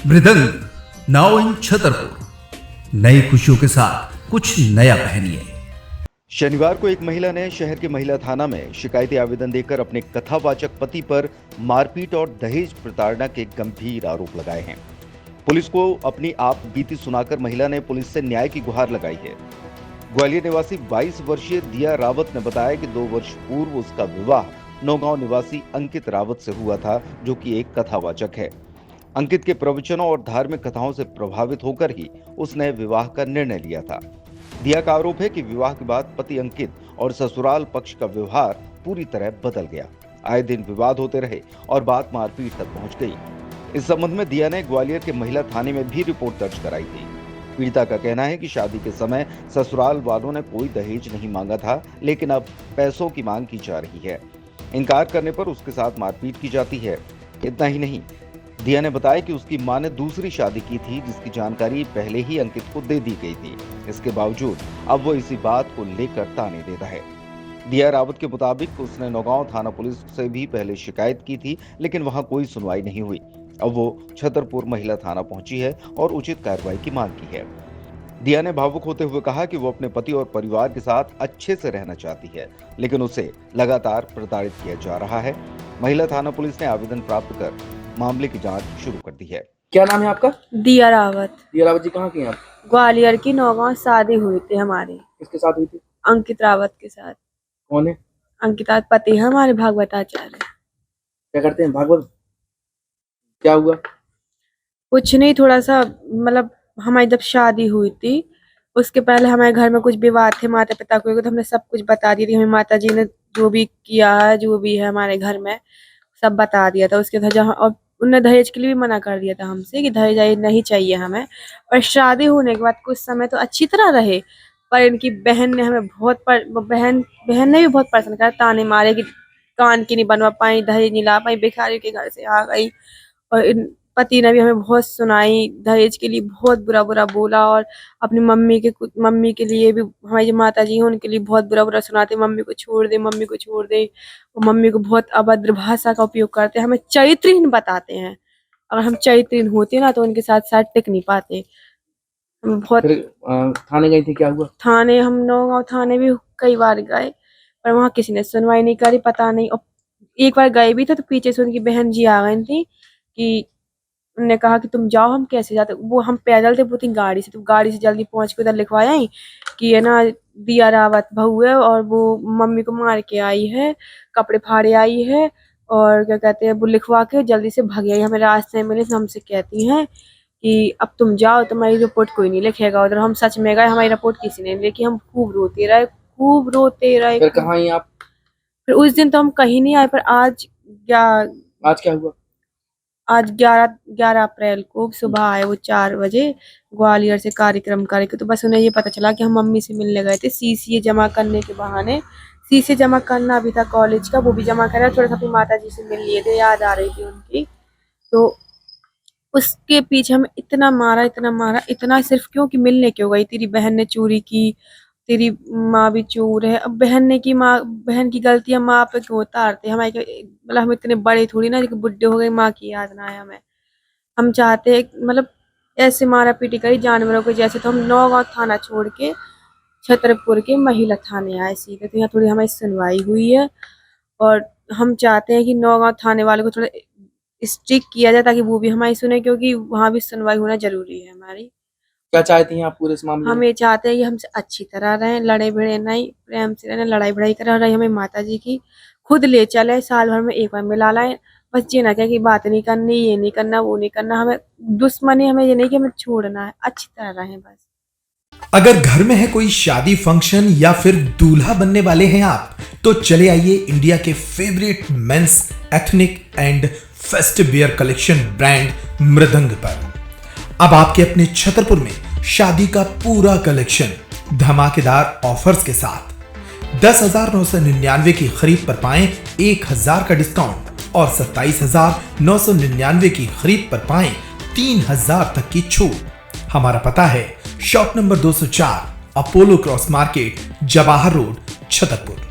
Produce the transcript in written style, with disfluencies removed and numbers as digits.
मृदंग now in Chhatarpur. नई खुशियों के साथ कुछ नया पहनिए। शनिवार को एक महिला ने शहर के महिला थाना में शिकायती आवेदन देकर अपने कथावाचक पति पर मारपीट और दहेज प्रताड़ना के गंभीर आरोप लगाए हैं। पुलिस को अपनी आप बीती सुनाकर महिला ने पुलिस से न्याय की गुहार लगाई है। ग्वालियर निवासी 22 वर्षीय दिया रावत ने बताया कि 2 वर्ष पूर्व उसका विवाह नौगांव निवासी अंकित रावत से हुआ था, जो कि एक कथावाचक है। अंकित के प्रवचनों और धार्मिक कथाओं से प्रभावित होकर ही उसने विवाह का निर्णय लिया था। दिया का आरोप है कि विवाह के बाद पति अंकित और ससुराल पक्ष का व्यवहार पूरी तरह बदल गया। आए दिन विवाद होते रहे और बात मारपीट तक पहुंच गई। इस संबंध में दिया ने ग्वालियर के महिला थाने में भी रिपोर्ट दर्ज कराई थी। पीड़िता का कहना है कि शादी के समय ससुराल वालों ने कोई दहेज नहीं मांगा था, लेकिन अब पैसों की मांग की जा रही है। इनकार करने पर उसके साथ मारपीट की जाती है। इतना ही नहीं, दिया ने बताया कि उसकी मां ने दूसरी शादी की थी, जिसकी जानकारी पहले ही अंकित को दे दी गई थी। इसके बावजूद अब वो इसी बात को लेकर ताने देता है। दिया रावत के मुताबिक उसने नौगांव थाना पुलिस से भी पहले शिकायत की थी, लेकिन वहां कोई सुनवाई नहीं हुई। अब वो छतरपुर महिला थाना पहुंची है और उचित कार्रवाई की मांग की है। दिया ने भावुक होते हुए कहा कि वो अपने पति और परिवार के साथ अच्छे से रहना चाहती है, लेकिन उसे लगातार प्रताड़ित किया जा रहा है। महिला थाना पुलिस ने आवेदन प्राप्त कर मामले की जांच शुरू कर दी है। क्या नाम है आपका? दिया रावत। दिया रावत जी, कहाँ की हैं आप? ग्वालियर की नौगांव शादी हुई थी हमारी। किसके साथ हुई थी? अंकित रावत के साथ। कौन है? अंकित रावत पति है हमारे, भागवताचार्य। क्या करते हैं? भागवत। क्या हुआ? कुछ नहीं, थोड़ा सा मतलब हमारी जब शादी हुई थी उसके पहले हमारे घर में कुछ विवाद थे माता पिता को, तो हमने सब कुछ बता दी थी। हमें माता जी ने जो भी किया है, जो भी है हमारे घर में सब बता दिया था। उसके बाद जहाँ और उनने दहेज के लिए भी मना कर दिया था हमसे कि दहेज नहीं चाहिए हमें। और शादी होने के बाद कुछ समय तो अच्छी तरह रहे, पर इनकी बहन ने हमें बहन ने भी बहुत परेशान करा, ताने मारे कि कान की नहीं बनवा पाई, दहेज नहीं ला पाई, भिखारी के घर से आ गई। और इन पति ने भी हमें बहुत सुनाई, दहेज के लिए बहुत बुरा बुरा बोला। और अपनी मम्मी के लिए भी, हमारी जो माता जी हैं उनके लिए बहुत बुरा बुरा सुनाते, मम्मी को छोड़ दे, मम्मी को छोड़ दे। और मम्मी को बहुत अभद्र भाषा का उपयोग करते हैं, हमें चरित्रहीन बताते हैं। अगर हम चरित्रहीन होते ना तो उनके साथ साथ टिक नहीं पाते। हम बहुत थाने गई थी, क्या हुआ? थाने, हम नौगांव थाने भी कई बार गए, पर वहाँ किसी ने सुनवाई नहीं करी, पता नहीं। और एक बार गए भी थे तो पीछे से उनकी बहन जी आ गई थी कि उन्होंने कहा कि तुम जाओ, हम कैसे जाते। वो हम पैदल थे, वो थी गाड़ी से, तो गाड़ी से जल्दी पहुंच के उधर लिखवाया ही कि है ना दिया रावत बहू है और वो मम्मी को मार के आई है, कपड़े फाड़े आई है, और क्या कहते हैं वो लिखवा के जल्दी से भाग आई। हमें रास्ते में मिले तो हमसे कहती हैं कि अब तुम जाओ, तुम्हारी रिपोर्ट कोई नहीं लिखेगा उधर। हम सच में गए, हमारी रिपोर्ट किसी ने नहीं लिखी। हम खूब रोते रहे, खूब रोते रहे। फिर कहाँ हैं आप? फिर उस दिन तो हम कहीं नहीं आए, पर आज क्या हुआ? आज 11 अप्रैल को सुबह आए वो 4 बजे ग्वालियर से कार्यक्रम करके। तो बस उन्हें ये पता चला कि हम मम्मी से मिलने गए थे सीसीए जमा करने के बहाने। सीसीए जमा करना भी था कॉलेज का, वो भी जमा करा। थोड़ा सा अपनी माता जी से मिल लिए थे, याद आ रही थी उनकी। तो उसके पीछे हमें इतना मारा, इतना सिर्फ क्यों कि मिलने क्यों गई, तेरी बहन ने चोरी की, तेरी माँ भी चोर है। अब बहन की गलतियां माँ पे क्यों उतारते? हमारे मतलब हम इतने बड़े थोड़ी ना कि बुढ़े हो गए, माँ की याद ना आए हमें। हम चाहते हैं मतलब ऐसे मारा पीटी करी जानवरों को जैसे। तो हम नौगांव थाना छोड़ के छतरपुर के महिला थाने आए सीधे, तो यहाँ थोड़ी हमारी सुनवाई हुई है। और हम चाहते हैं कि नौगांव थाने वाले को थोड़ा स्ट्रिक्ट किया जाए ताकि वो भी हमारी सुने, क्योंकि वहाँ भी सुनवाई होना जरूरी है हमारी। क्या चाहती हैं आप पूरे इस मामले में? हम ये चाहते हैं कि हमसे अच्छी तरह रहें, लड़े भिड़े नहीं, प्रेम से रहें, लड़ाई भिड़ाई करें। और हमें माता जी की खुद ले चले, साल भर में एक बार मिला लाएं। बस ये ना कहे कि बात नहीं करनी, ये नहीं करना, वो नहीं करना। हमें दुश्मनी, हमें ये नहीं कि हमें छोड़ना है, अच्छी तरह रहें बस। अगर घर में है कोई शादी फंक्शन या फिर दूल्हा बनने वाले हैं आप, तो चले आइए इंडिया के favourite men's ethnic and festive wear collection brand Mridang पर। अब आपके अपने छतरपुर में शादी का पूरा कलेक्शन धमाकेदार ऑफर्स के साथ 10,999 की खरीद पर पाएं 1,000 का डिस्काउंट और 27,999 की खरीद पर पाएं 3,000 तक की छूट। हमारा पता है shop number 204 Apollo cross market, Jawahar road, Chhatarpur.